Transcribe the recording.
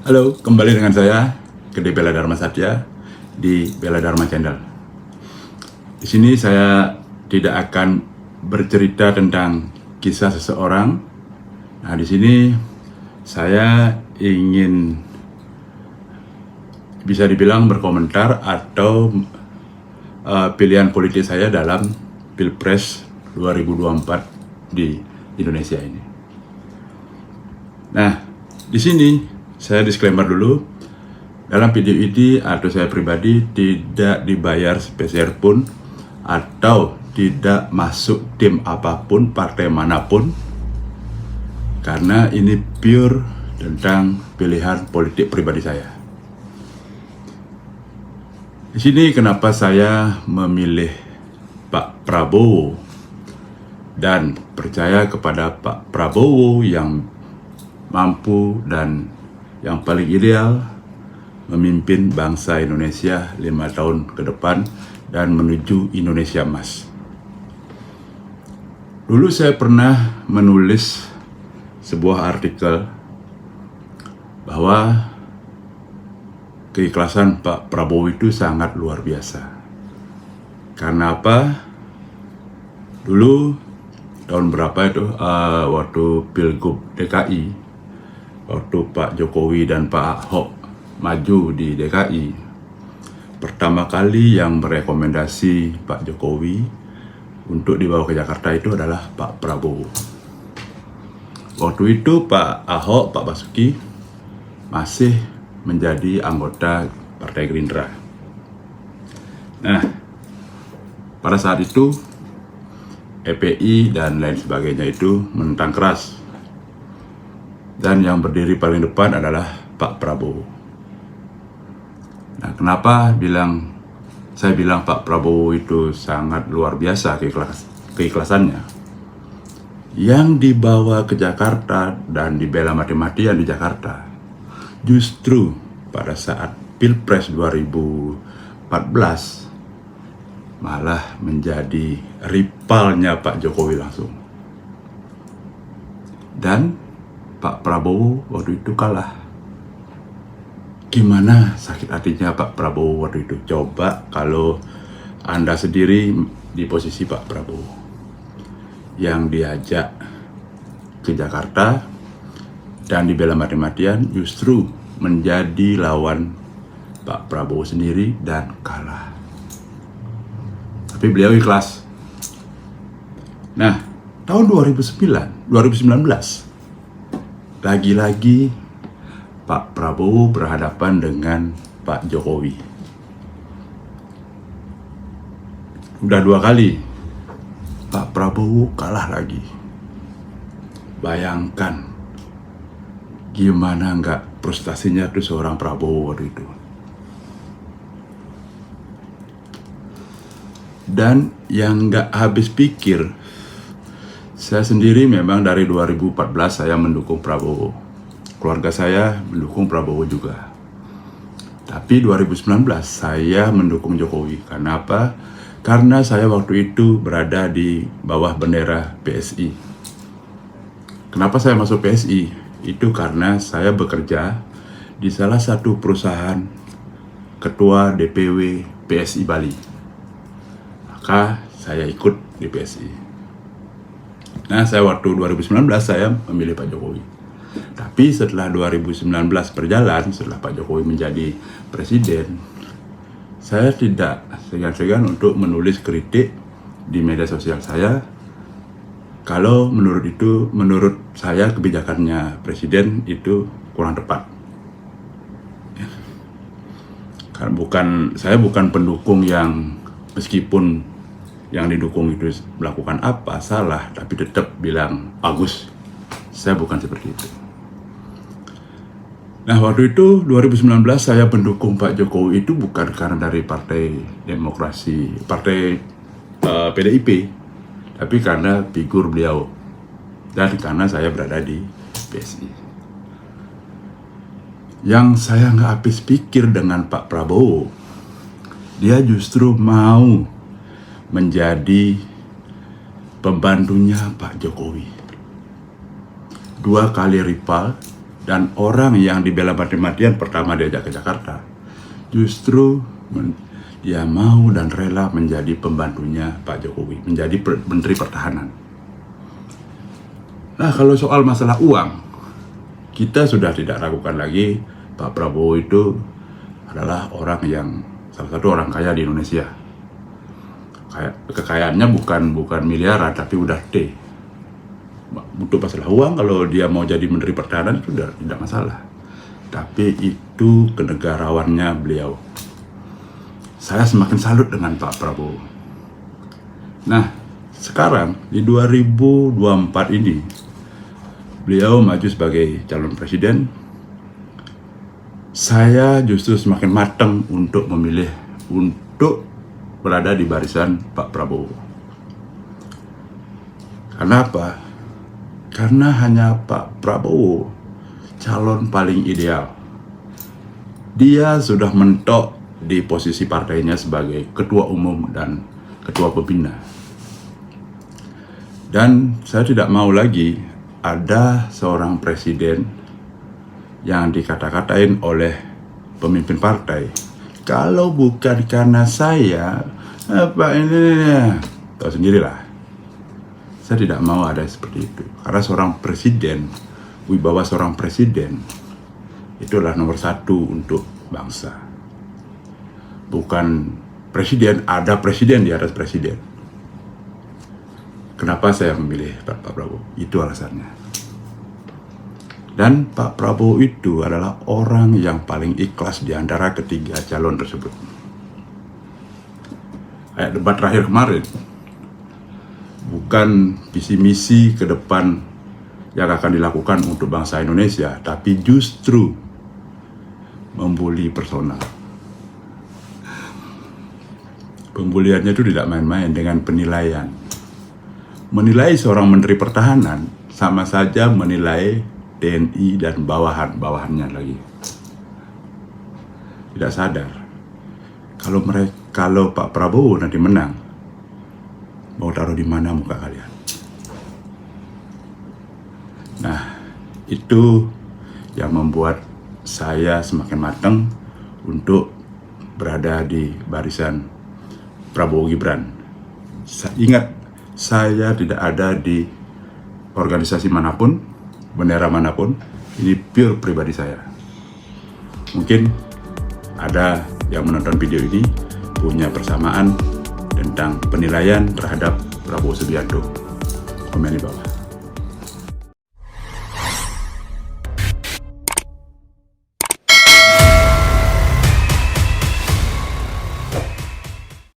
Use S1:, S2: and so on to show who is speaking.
S1: Halo, kembali dengan saya, Gede Bella Dharma Satya di Bella Dharma Channel. Di sini saya tidak akan bercerita tentang kisah seseorang. Nah, di sini saya ingin bisa dibilang berkomentar atau pilihan politik saya dalam Pilpres 2024 di Indonesia ini. Nah, di sini saya disclaimer dulu, dalam video ini atau saya pribadi tidak dibayar sepeser pun atau tidak masuk tim apapun, partai manapun, karena ini pure tentang pilihan politik pribadi saya. Di sini kenapa saya memilih Pak Prabowo dan percaya kepada Pak Prabowo yang mampu dan yang paling ideal memimpin bangsa Indonesia 5 tahun ke depan dan menuju Indonesia Emas. Dulu saya pernah menulis sebuah artikel bahwa keikhlasan Pak Prabowo itu sangat luar biasa. Karena apa? Dulu tahun berapa itu waktu Pilgub DKI, waktu Pak Jokowi dan Pak Ahok maju di DKI, pertama kali yang merekomendasi Pak Jokowi untuk dibawa ke Jakarta itu adalah Pak Prabowo. Waktu itu Pak Ahok, Pak Basuki masih menjadi anggota Partai Gerindra. Nah, pada saat itu EPI dan lain sebagainya itu menentang keras. Dan yang berdiri paling depan adalah Pak Prabowo. Nah, kenapa saya bilang Pak Prabowo itu sangat luar biasa keikhlasannya? Yang dibawa ke Jakarta dan dibela mati-matian di Jakarta, justru pada saat Pilpres 2014 malah menjadi rivalnya Pak Jokowi langsung. Dan Pak Prabowo waktu itu kalah. Gimana sakit hatinya Pak Prabowo waktu itu? Coba kalau Anda sendiri di posisi Pak Prabowo, yang diajak ke Jakarta dan dibela mati-matian, justru menjadi lawan Pak Prabowo sendiri dan kalah. Tapi beliau ikhlas. Nah, tahun 2019 lagi-lagi Pak Prabowo berhadapan dengan Pak Jokowi. Udah 2 kali Pak Prabowo kalah lagi. Bayangkan gimana nggak frustasinya tuh seorang Prabowo waktu itu. Dan yang nggak habis pikir, saya sendiri memang dari 2014 saya mendukung Prabowo. Keluarga saya mendukung Prabowo juga. Tapi 2019 saya mendukung Jokowi. Karena apa? Karena saya waktu itu berada di bawah bendera PSI. Kenapa saya masuk PSI? Itu karena saya bekerja di salah satu perusahaan ketua DPW PSI Bali. Maka saya ikut di PSI. Nah, saya waktu 2019 saya memilih Pak Jokowi. Tapi setelah 2019 berjalan, setelah Pak Jokowi menjadi presiden, saya tidak segan-segan untuk menulis kritik di media sosial saya. Kalau menurut saya kebijakannya presiden itu kurang tepat. Karena saya bukan pendukung yang meskipun yang didukung itu melakukan apa salah, tapi tetap bilang bagus. Saya bukan seperti itu. Nah, waktu itu 2019 saya mendukung Pak Jokowi itu bukan karena dari Partai Demokrasi, Partai PDIP, tapi karena figur beliau dan karena saya berada di PSI. Yang saya nggak habis pikir dengan Pak Prabowo, dia justru mau menjadi pembantunya Pak Jokowi. 2 kali rival dan orang yang dibela mati-matian pertama diajak ke Jakarta, justru dia mau dan rela menjadi pembantunya Pak Jokowi, menjadi Menteri Pertahanan. Nah, kalau soal masalah uang, kita sudah tidak ragukan lagi Pak Prabowo itu adalah orang yang salah satu orang kaya di Indonesia. Kekayaannya bukan miliaran, tapi udah T. Butuh masalah uang, kalau dia mau jadi Menteri Pertahanan itu udah tidak masalah. Tapi itu kenegarawannya beliau. Saya semakin salut dengan Pak Prabowo. Nah, sekarang di 2024 ini, beliau maju sebagai calon presiden. Saya justru semakin matang untuk memilih untuk berada di barisan Pak Prabowo. Kenapa? Karena hanya Pak Prabowo calon paling ideal. Dia sudah mentok di posisi partainya sebagai ketua umum dan ketua pembina. Dan saya tidak mau lagi ada seorang presiden yang dikata-katain oleh pemimpin partai, kalau bukan karena saya, apa ini, tahu sendirilah. Saya tidak mau ada seperti itu. Karena seorang presiden, wibawa seorang presiden, itulah nomor satu untuk bangsa. Bukan presiden, ada presiden di atas presiden. Kenapa saya memilih Pak Prabowo? Itu alasannya. Dan Pak Prabowo itu adalah orang yang paling ikhlas di antara ketiga calon tersebut. Kayak debat terakhir kemarin, bukan visi misi ke depan yang akan dilakukan untuk bangsa Indonesia, tapi justru membuli personal. Pembuliannya itu tidak main-main dengan penilaian. Menilai seorang Menteri Pertahanan sama saja menilai TNI dan bawahannya lagi. Tidak sadar kalau Pak Prabowo nanti menang, mau taruh di mana muka kalian? Nah, itu yang membuat saya semakin matang untuk berada di barisan Prabowo Gibran. Ingat, saya tidak ada di organisasi manapun, bendera manapun. Ini pure pribadi saya. Mungkin ada yang menonton video ini punya persamaan tentang penilaian terhadap Prabowo Subianto. Komen di bawah.